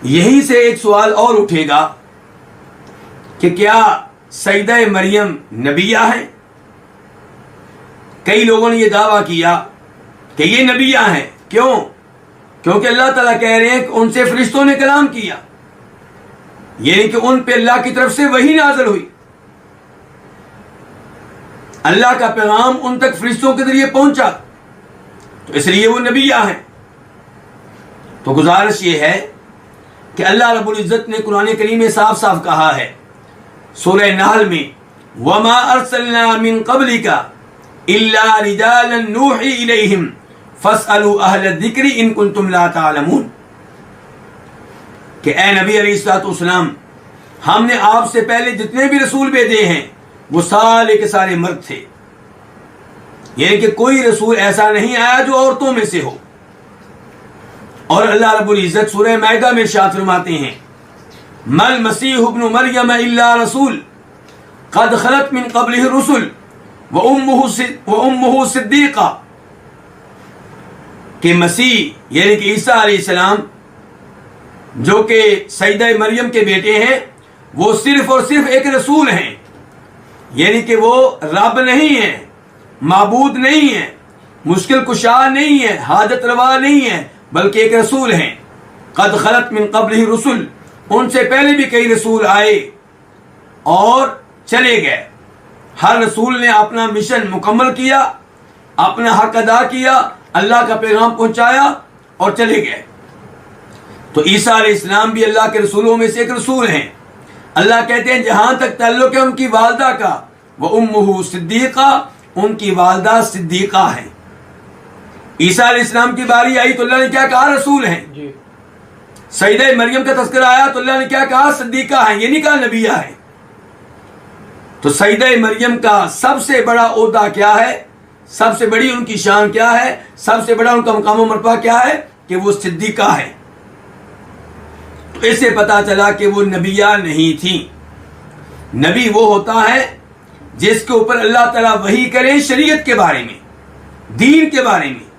یہیں سے ایک سوال اور اٹھے گا کہ کیا سیدہ مریم نبیہ ہیں؟ کئی لوگوں نے یہ دعویٰ کیا کہ یہ نبیہ ہیں. کیوں؟ کیونکہ اللہ تعالیٰ کہہ رہے ہیں کہ ان سے فرشتوں نے کلام کیا، یعنی کہ ان پہ اللہ کی طرف سے وحی نازل ہوئی، اللہ کا پیغام ان تک فرشتوں کے ذریعے پہنچا، تو اس لیے وہ نبیہ ہیں. تو گزارش یہ ہے کہ اللہ رب العزت نے قرآن کریم میں صاف صاف کہا ہے سورہ نحل میں، وَمَا أَرْسَلْنَا مِن قَبْلِكَ إِلَّا رِجَالًا نُوحِي إِلَيْهِمْ فَاسْأَلُوا أَهْلَ الذِّكْرِ إِن كُنتُمْ لَا تَعْلَمُونَ، کہ اے نبی علیہ الصلوۃ والسلام، ہم نے آپ سے پہلے جتنے بھی رسول بھیجے ہیں وہ سارے کے سارے مرد تھے، یعنی کہ کوئی رسول ایسا نہیں آیا جو عورتوں میں سے ہو. اور اللہ رب العزت سورہ مائدہ میں ارشاد فرماتے ہیں، مَا الْمَسِيحُ ابْنُ مَرْيَمَ إِلَّا رَسُولٌ قَدْ خَلَتْ مِن قَبْلِهِ الرُّسُلُ وَأُمُّهُ صِدِّيقَةٌ، کہ مسیح یعنی کہ عیسیٰ علیہ السلام جو کہ سیدہ مریم کے بیٹے ہیں، وہ صرف اور صرف ایک رسول ہیں، یعنی کہ وہ رب نہیں ہیں، معبود نہیں ہیں، مشکل کشا نہیں ہے، حاجت روا نہیں ہے، بلکہ ایک رسول ہیں. قد خلت من قبلہ رسل، ان سے پہلے بھی کئی رسول آئے اور چلے گئے. ہر رسول نے اپنا مشن مکمل کیا، اپنا حق ادا کیا، اللہ کا پیغام پہنچایا اور چلے گئے. تو عیسیٰ علیہ السلام بھی اللہ کے رسولوں میں سے ایک رسول ہیں. اللہ کہتے ہیں جہاں تک تعلق ہے ان کی والدہ کا، وَأُمُّهُ صِدِّيقَةٌ، ان کی والدہ صدیقہ ہیں. عیسیٰ علیہ السلام کی باری آئی تو اللہ نے کیا کہا؟ رسول ہیں. سیدہ مریم کا تذکرہ آیا تو اللہ نے کیا کہا؟ صدیقہ ہیں، یہ نہیں کہا نبیہ ہے. تو سیدہ مریم کا سب سے بڑا عہدہ کیا ہے؟ سب سے بڑی ان کی شان کیا ہے؟ سب سے بڑا ان کا مقام و مرتبہ کیا ہے؟ کہ وہ صدیقہ ہے. تو اس سے پتا چلا کہ وہ نبیہ نہیں تھی. نبی وہ ہوتا ہے جس کے اوپر اللہ تعالیٰ وحی کرے شریعت کے بارے میں، دین کے بارے میں.